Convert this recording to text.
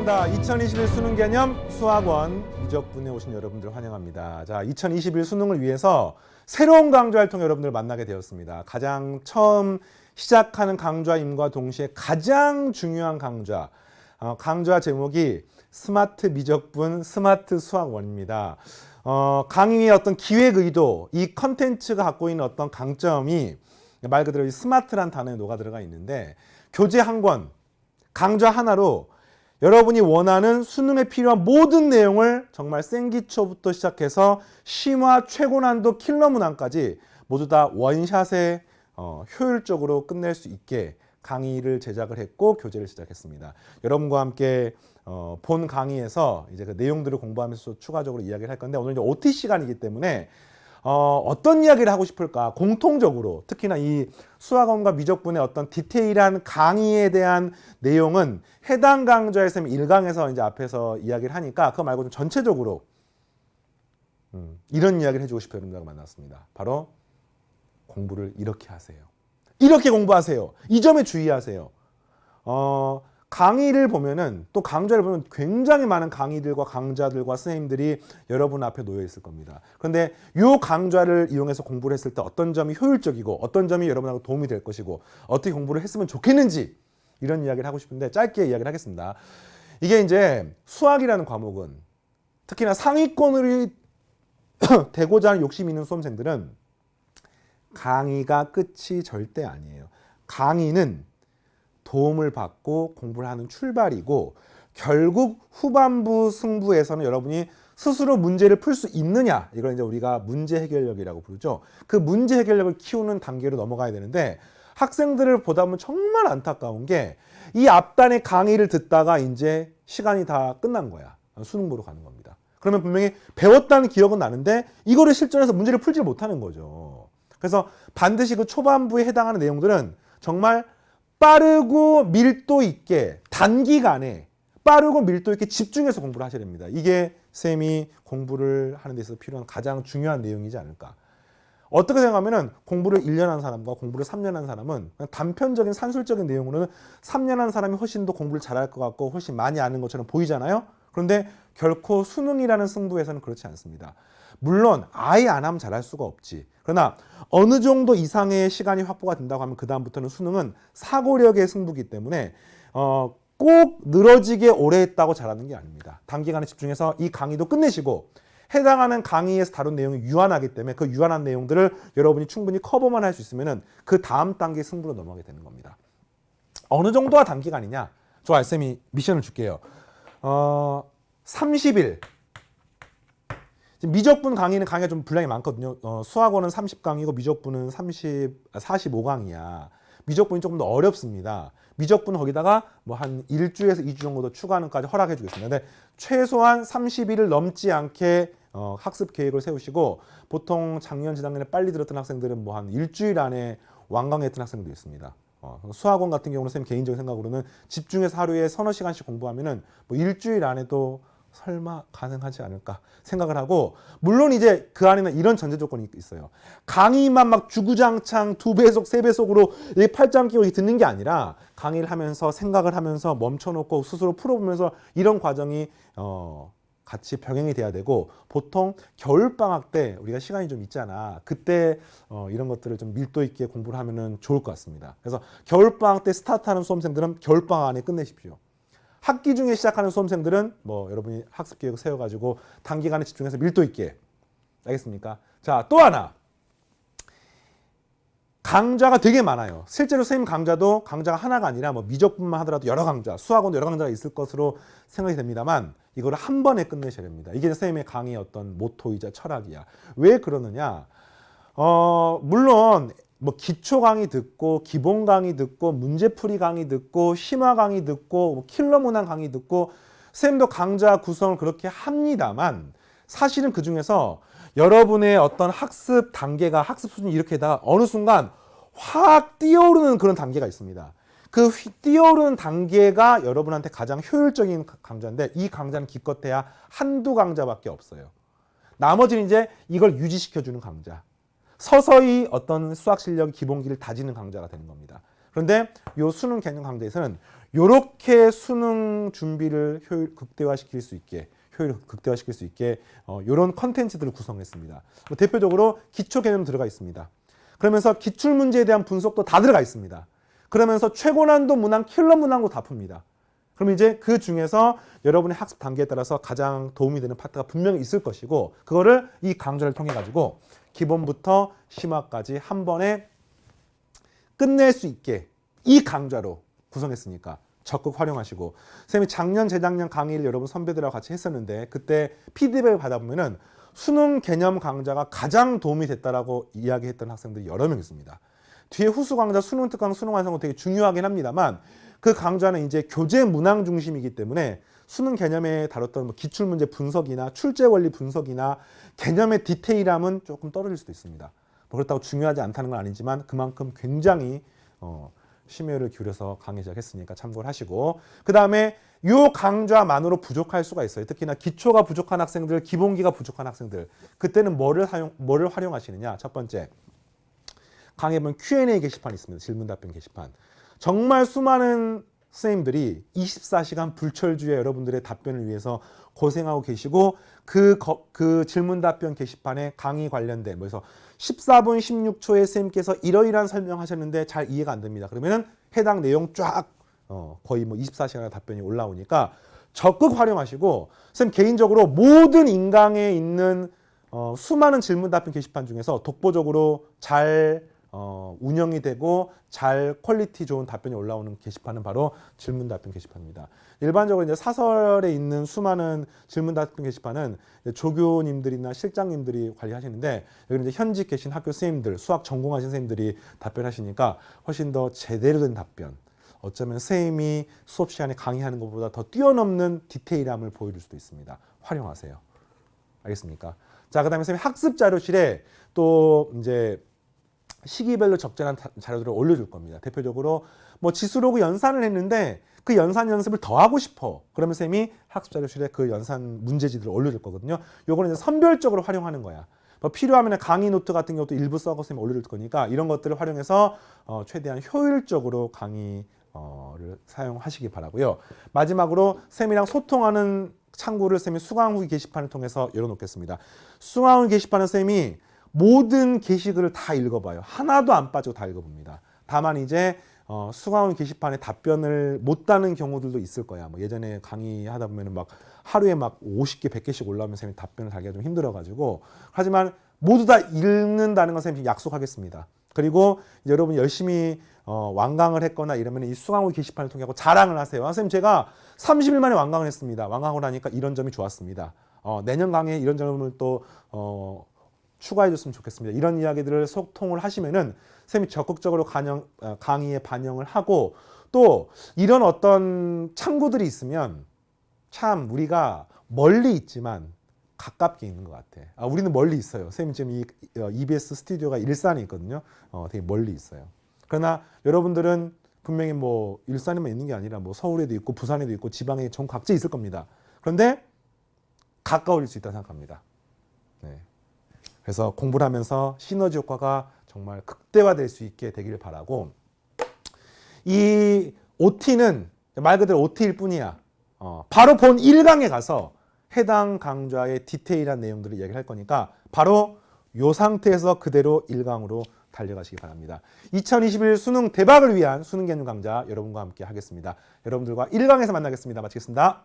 반갑습니다. 2021 수능 개념 수학원 미적분에 오신 여러분들 환영합니다. 자, 2021 수능을 위해서 새로운 강좌 활동 여러분들 만나게 되었습니다. 가장 처음 시작하는 강좌임과 동시에 가장 중요한 강좌. 강좌 제목이 스마트 미적분 스마트 수학원입니다. 강의의 어떤 기획 의도, 이 컨텐츠가 갖고 있는 어떤 강점이 말 그대로 이 스마트란 단어에 녹아 들어가 있는데, 교재 한 권, 강좌 하나로 여러분이 원하는 수능에 필요한 모든 내용을 정말 생기초부터 시작해서 심화 최고난도 킬러 문항까지 모두 다 원샷에 효율적으로 끝낼 수 있게 강의를 제작을 했고 교재를 제작했습니다. 여러분과 함께 본 강의에서 이제 그 내용들을 공부하면서 추가적으로 이야기를 할 건데, 오늘 이제 OT 시간이기 때문에 어떤 이야기를 하고 싶을까? 공통적으로 특히나 이 수학원과 미적분의 어떤 디테일한 강의에 대한 내용은 해당 강좌에서 1강에서 이제 앞에서 이야기를 하니까 그거 말고 좀 전체적으로 이런 이야기를 해주고 싶어요. 여러분들하고 만났습니다. 바로 공부를 이렇게 하세요. 이렇게 공부하세요. 이 점에 주의하세요. 강의를 보면은, 또 강좌를 보면 굉장히 많은 강의들과 강좌들과 선생님들이 여러분 앞에 놓여 있을 겁니다. 그런데 이 강좌를 이용해서 공부를 했을 때 어떤 점이 효율적이고 어떤 점이 여러분하고 도움이 될 것이고 어떻게 공부를 했으면 좋겠는지, 이런 이야기를 하고 싶은데 짧게 이야기를 하겠습니다. 이게 이제 수학이라는 과목은 특히나 상위권으로 되고자 하는 욕심이 있는 수험생들은 강의가 끝이 절대 아니에요. 강의는 도움을 받고 공부를 하는 출발이고, 결국 후반부 승부에서는 여러분이 스스로 문제를 풀 수 있느냐, 이걸 이제 우리가 문제 해결력이라고 부르죠. 그 문제 해결력을 키우는 단계로 넘어가야 되는데, 학생들을 보다 보면 정말 안타까운 게 이 앞단의 강의를 듣다가 이제 시간이 다 끝난 거야. 수능 보러 가는 겁니다. 그러면 분명히 배웠다는 기억은 나는데 이거를 실전에서 문제를 풀지 못하는 거죠. 그래서 반드시 그 초반부에 해당하는 내용들은 정말 빠르고 밀도 있게, 단기간에 빠르고 밀도 있게 집중해서 공부를 하셔야 됩니다. 이게 쌤이 공부를 하는 데 있어서 필요한 가장 중요한 내용이지 않을까. 어떻게 생각하면은 공부를 1년 한 사람과 공부를 3년 한 사람은 그냥 단편적인 산술적인 내용으로는 3년 한 사람이 훨씬 더 공부를 잘할 것 같고 훨씬 많이 아는 것처럼 보이잖아요. 그런데 결코 수능이라는 승부에서는 그렇지 않습니다. 물론 아예 안 하면 잘할 수가 없지. 그러나 어느 정도 이상의 시간이 확보가 된다고 하면 그 다음부터는 수능은 사고력의 승부이기 때문에 꼭 늘어지게 오래 했다고 잘하는 게 아닙니다. 단기간에 집중해서 이 강의도 끝내시고 해당하는 강의에서 다룬 내용이 유한하기 때문에 그 유한한 내용들을 여러분이 충분히 커버만 할 수 있으면 그 다음 단계의 승부로 넘어가게 되는 겁니다. 어느 정도가 단기간이냐? 좋아요. 쌤이 미션을 줄게요. 30일. 미적분 강의는 강의가 좀 분량이 많거든요. 수학원은 30강이고 미적분은 45강이야. 미적분이 조금 더 어렵습니다. 미적분은 거기다가 뭐 한 1주에서 2주 정도 더 추가하는 까지 허락해 주겠습니다. 근데 최소한 30일을 넘지 않게 학습 계획을 세우시고, 보통 작년, 재작년에 빨리 들었던 학생들은 뭐 한 일주일 안에 완강했던 학생도 있습니다. 수학원 같은 경우는 선생님 개인적인 생각으로는 집중해서 하루에 서너 시간씩 공부하면은 뭐 일주일 안에도 설마 가능하지 않을까 생각을 하고, 물론 이제 그 안에는 이런 전제 조건이 있어요. 강의만 막 주구장창 2배속, 3배속으로 팔짱 끼고 듣는 게 아니라 강의를 하면서 생각을 하면서 멈춰놓고 스스로 풀어보면서 이런 과정이 같이 병행이 돼야 되고, 보통 겨울방학 때 우리가 시간이 좀 있잖아. 그때 이런 것들을 좀 밀도 있게 공부를 하면은 좋을 것 같습니다. 그래서 겨울방학 때 스타트하는 수험생들은 겨울방학 안에 끝내십시오. 학기 중에 시작하는 수험생들은 뭐 여러분이 학습 계획을 세워가지고 단기간에 집중해서 밀도 있게. 알겠습니까? 자, 또 하나. 강좌가 되게 많아요. 실제로 선생님 강좌도 강좌가 하나가 아니라 뭐 미적분만 하더라도 여러 강좌, 수학원도 여러 강좌가 있을 것으로 생각이 됩니다만, 이거를 한 번에 끝내셔야 됩니다. 이게 선생님의 강의의 어떤 모토이자 철학이야. 왜 그러느냐? 물론 뭐 기초 강의 듣고 기본 강의 듣고 문제풀이 강의 듣고 심화 강의 듣고 뭐 킬러 문항 강의 듣고 선생님도 강좌 구성을 그렇게 합니다만, 사실은 그 중에서 여러분의 어떤 학습 단계가, 학습 수준이 이렇게 다 어느 순간 확 뛰어오르는 그런 단계가 있습니다. 그 뛰어오르는 단계가 여러분한테 가장 효율적인 강좌인데, 이 강좌는 기껏해야 한두 강좌밖에 없어요. 나머지는 이제 이걸 유지시켜주는 강좌. 서서히 어떤 수학 실력 기본기를 다지는 강좌가 되는 겁니다. 그런데 요 수능 개념 강좌에서는 요렇게 수능 준비를 효율 극대화시킬 수 있게 요런 컨텐츠들을 구성했습니다. 대표적으로 기초 개념 들어가 있습니다. 그러면서 기출 문제에 대한 분석도 다 들어가 있습니다. 그러면서 최고난도 문항, 킬러 문항도 다 풉니다. 그럼 이제 그 중에서 여러분의 학습 단계에 따라서 가장 도움이 되는 파트가 분명히 있을 것이고, 그거를 이 강좌를 통해 가지고 기본부터 심화까지 한 번에 끝낼 수 있게 이 강좌로 구성했으니까 적극 활용하시고, 선생님이 작년, 재작년 강의를 여러분 선배들하고 같이 했었는데 그때 피드백을 받아보면은 수능 개념 강좌가 가장 도움이 됐다라고 이야기했던 학생들이 여러 명 있습니다. 뒤에 후수 강좌, 수능 특강, 수능 완성도 되게 중요하긴 합니다만 그 강좌는 이제 교재 문항 중심이기 때문에 수능 개념에 다뤘던 뭐 기출 문제 분석이나 출제 원리 분석이나 개념의 디테일함은 조금 떨어질 수도 있습니다. 뭐 그렇다고 중요하지 않다는 건 아니지만 그만큼 굉장히 심혈을 기울여서 강의 제작했으니까 참고를 하시고, 그 다음에 요 강좌만으로 부족할 수가 있어요. 특히나 기초가 부족한 학생들, 기본기가 부족한 학생들, 그때는 뭐를 활용하시느냐. 첫 번째, 강의에 보면 Q&A 게시판이 있습니다. 질문 답변 게시판. 정말 수많은 선생님들이 24시간 불철주야 여러분들의 답변을 위해서 고생하고 계시고, 그 질문 답변 게시판에 강의 관련된 그래서 14분 16초에 선생님께서 이러이러한 설명하셨는데 잘 이해가 안 됩니다. 그러면은 해당 내용 쫙 거의 뭐 24시간 답변이 올라오니까 적극 활용하시고, 선생님 개인적으로 모든 인강에 있는 수많은 질문 답변 게시판 중에서 독보적으로 잘 운영이 되고 잘 퀄리티 좋은 답변이 올라오는 게시판은 바로 질문 답변 게시판입니다. 일반적으로 이제 사설에 있는 수많은 질문 답변 게시판은 조교님들이나 실장님들이 관리하시는데, 여기는 이제 현직 계신 학교 선생님들, 수학 전공하신 선생님들이 답변하시니까 훨씬 더 제대로 된 답변, 어쩌면 선생님이 수업 시간에 강의하는 것보다 더 뛰어넘는 디테일함을 보여줄 수도 있습니다. 활용하세요. 알겠습니까? 자, 그다음에 선생님 학습 자료실에 또 이제 시기별로 적절한 자료들을 올려줄 겁니다. 대표적으로 뭐 지수로그 연산을 했는데 그 연산 연습을 더 하고 싶어. 그러면 쌤이 학습 자료실에 그 연산 문제지들을 올려줄 거거든요. 요거는 이제 선별적으로 활용하는 거야. 뭐 필요하면 강의 노트 같은 경우도 일부 써서 쌤이 올려줄 거니까 이런 것들을 활용해서 최대한 효율적으로 강의를 사용하시기 바라고요. 마지막으로 쌤이랑 소통하는 창구를 쌤이 수강 후기 게시판을 통해서 열어놓겠습니다. 수강 후기 게시판은 쌤이 모든 게시글을 다 읽어봐요. 하나도 안 빠지고 다 읽어봅니다. 다만 이제 수강원 게시판에 답변을 못 다는 경우들도 있을 거야. 뭐 예전에 강의하다 보면은 막 하루에 막 50개, 100개씩 올라오면 쌤이 답변을 달기가 좀 힘들어가지고, 하지만 모두 다 읽는다는 건 쌤이 약속하겠습니다. 그리고 여러분 열심히 완강을 했거나 이러면 이 수강원 게시판을 통해 자랑을 하세요. 선생님 제가 30일 만에 완강을 했습니다. 완강을 하니까 이런 점이 좋았습니다. 내년 강의에 이런 점을 또 추가해 줬으면 좋겠습니다. 이런 이야기들을 소통을 하시면은 쌤이 적극적으로 강의에 반영을 하고, 또 이런 어떤 창구들이 있으면 참 우리가 멀리 있지만 가깝게 있는 것 같아. 우리는 멀리 있어요. 쌤이 지금 이 EBS 스튜디오가 일산에 있거든요. 되게 멀리 있어요. 그러나 여러분들은 분명히 뭐 일산에만 있는 게 아니라 뭐 서울에도 있고 부산에도 있고 지방에 전 각지에 있을 겁니다. 그런데 가까워질 수 있다고 생각합니다. 네. 그래서 공부를 하면서 시너지 효과가 정말 극대화될 수 있게 되기를 바라고, 이 OT는 말 그대로 OT일 뿐이야. 바로 본 1강에 가서 해당 강좌의 디테일한 내용들을 이야기를 할 거니까 바로 이 상태에서 그대로 1강으로 달려가시기 바랍니다. 2021 수능 대박을 위한 수능 개념 강좌 여러분과 함께 하겠습니다. 여러분들과 1강에서 만나겠습니다. 마치겠습니다.